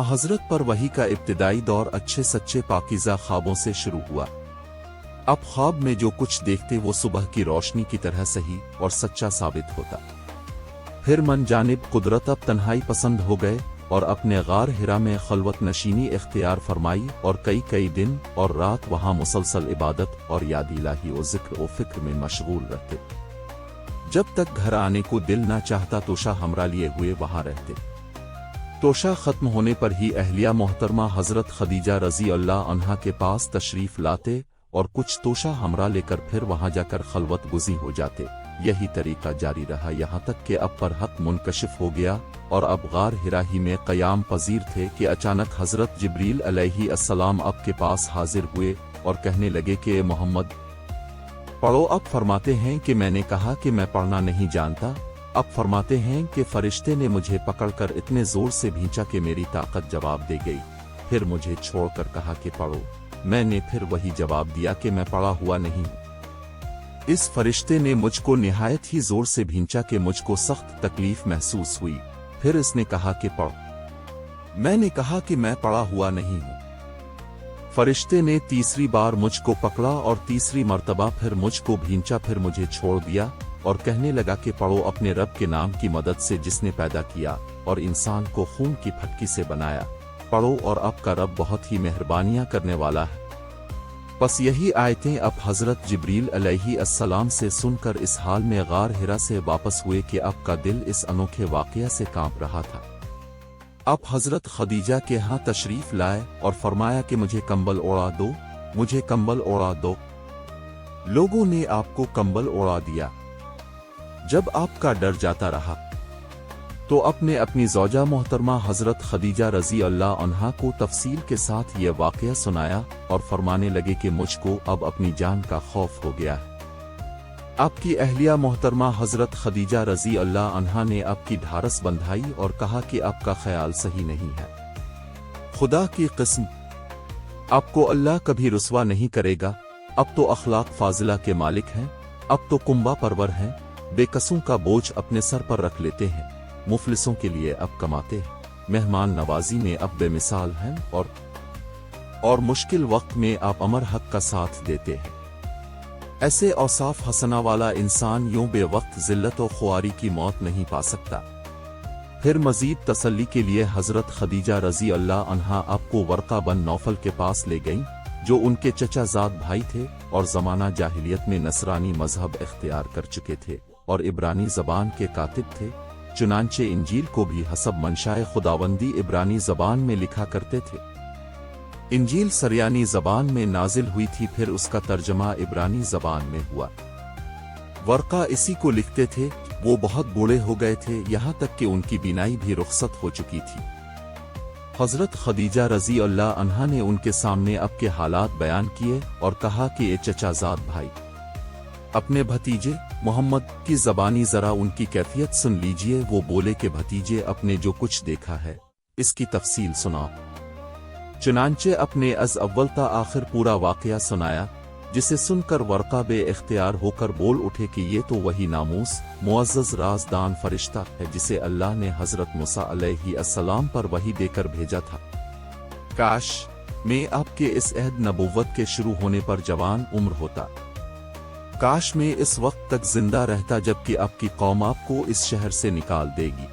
हज़रत पर वही का इब्तिदाई दौर अच्छे सच्चे पाकीज़ा ख्वाबों से शुरू हुआ। अब ख्वाब में जो कुछ देखते वो सुबह की रोशनी की तरह सही और सच्चा साबित होता। फिर मन जानिब कुदरत अब तन्हाई पसंद हो गए और अपने गार हिरा में खलवत नशीनी इख्तियार फरमाई और कई कई दिन और रात वहां मुसलसल इबादत और याद इलाही और जिक्र और फिक्र में मशगूल रहते। जब तक घर आने को दिल ना चाहता तोशा हमरा लिए हुए वहां रहते। तोशा खत्म होने पर ही अहलिया मोहतरमा हजरत खदीजा रजी अल्लाह अन्हा के पास तशरीफ लाते और कुछ तोशा हमरा लेकर फिर वहां जाकर खलवत गुजी हो जाते। यही तरीका जारी रहा यहाँ तक कि अब पर हक मुनकशिफ हो गया और अब गार हिरा ही में क़याम पजीर थे कि अचानक हजरत जिब्रील अलैहि अस्सलाम अब के पास हाजिर हुए और कहने लगे कि मोहम्मद पढ़ो। अब फरमाते हैं कि मैंने कहा कि मैं पढ़ना नहीं जानता। अब फरमाते हैं कि फरिश्ते ने मुझे पकड़कर इतने जोर से भींचा कि मेरी ताकत जवाब दे गई। फिर मुझे छोड़कर कहा कि पढ़ो। मैंने फिर वही जवाब दिया कि मैं पढ़ा हुआ नहीं हूं। इस फरिश्ते ने मुझको निहायत ही जोर से भींचा कि मुझको सख्त तकलीफ महसूस हुई। फिर इसने कहा कि पढ़। मैंने कहा कि मैं पढ़ा हुआ नहीं हूं। फरिश्ते ने तीसरी बार मुझको पकड़ा और तीसरी मर्तबा फिर मुझको भींचा। फिर मुझे छोड़ दिया और कहने लगा कि पढ़ो अपने रब के नाम की मदद से जिसने पैदा किया और इंसान को खून की फटकी से बनाया। पढ़ो और आपका रब बहुत ही मेहरबानियां करने वाला है। बस यही आयतें अब हजरत जिब्रील अलैहि अस्सलाम से सुनकर इस हाल में गार हिरा से वापस हुए कि आपका दिल इस अनोखे वाकया से कांप रहा था। अब हजरत खदीजा के यहाँ तशरीफ लाए और फरमाया कि मुझे कंबल ओढ़ा दो, मुझे कंबल ओढ़ा दो। लोगों ने आपको कंबल ओढ़ा दिया। जब आपका डर जाता रहा तो अपने अपनी ज़ौजा मोहतरमा हजरत खदीजा रजी अल्लाह अन्हा को तफसील के साथ ये वाकया सुनाया और फरमाने लगे कि मुझको अब अपनी जान का खौफ हो गया है। आपकी अहलिया मोहतरमा हजरत खदीजा रजी अल्लाह अन्हा ने आपकी ढारस बंधाई और कहा कि आपका ख्याल सही नहीं है। खुदा की कसम आपको अल्लाह कभी रुस्वा नहीं करेगा। अब तो अखलाक फाजिला के मालिक हैं, अब तो कुंबा परवर हैं, बेकसों का बोझ अपने सर पर रख लेते हैं, मुफलिसों के लिए अब कमाते हैं, मेहमान नवाजी में अब बेमिसाल हैं और मुश्किल वक्त में आप अमर हक का साथ देते हैं। ऐसे औसाफ हसना वाला इंसान यूं बेवक्त जिल्लत और ख्वारी की मौत नहीं पा सकता। फिर मजीद तसल्ली के लिए हजरत खदीजा रजी अल्लाह अन्हा आपको वर्का बन नौफल के पास ले गईं, जो उनके चचाजाद भाई थे और जमाना जाहिलियत में नसरानी मजहब इख्तियार कर चुके थे और इब्रानी जबान के कातिब थे। चुनांचे इंजील को भी हसब मंशाए खुदावंदी इब्रानी जबान में लिखा करते थे। इंजील सरयानी जबान में नाजिल हुई थी, फिर उसका तर्जमा इब्रानी जबान में हुआ। वर्का इसी को लिखते थे। वो बहुत बूढ़े हो गए थे, यहाँ तक कि उनकी बीनाई भी रुखसत हो चुकी थी। हजरत खदीजा रजी अल्लाह अन्हा ने उनके सामने अब के हालात बयान किए और कहा कि ये चचाजाद भाई अपने भतीजे मोहम्मद की ज़बानी ज़रा उनकी कैफियत सुन लीजिए। वो बोले कि भतीजे अपने जो कुछ देखा है इसकी तफसील सुनाओ। चुनांचे अपने अज अव्वल ता आखिर पूरा वाकया सुनाया, जिसे सुनकर वर्का बे इख्तियार होकर बोल उठे कि ये तो वही नामूस मुअज़्ज़ज़ राज़दान फरिश्ता है जिसे अल्लाह ने हजरत मूसा अलैहि अस्सलाम पर वही देकर भेजा था। काश मैं आपके इस अहद नबुव्वत के शुरू होने पर जवान उम्र होता। काश मैं इस वक्त तक जिंदा रहता जबकि आपकी कौम आपको इस शहर से निकाल देगी।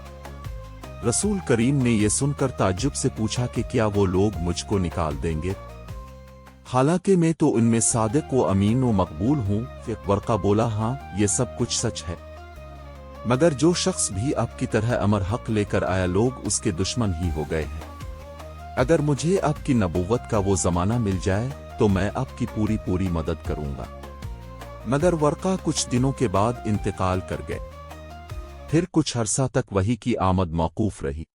रसूल करीम ने यह सुनकर ताज्जुब से पूछा कि क्या वो लोग मुझको निकाल देंगे, हालांकि मैं तो उनमें सादिक व अमीन व मकबूल हूँ। वर्का बोला, हाँ ये सब कुछ सच है, मगर जो शख्स भी आपकी तरह अमर हक लेकर आया लोग उसके दुश्मन ही हो गए हैं। अगर मुझे आपकी नबुव्वत का वो जमाना मिल जाए तो मैं आपकी पूरी मदद करूंगा। मगर वर्का कुछ दिनों के बाद इंतकाल कर गए। फिर कुछ अरसा तक वही की आमद मौकूफ रही।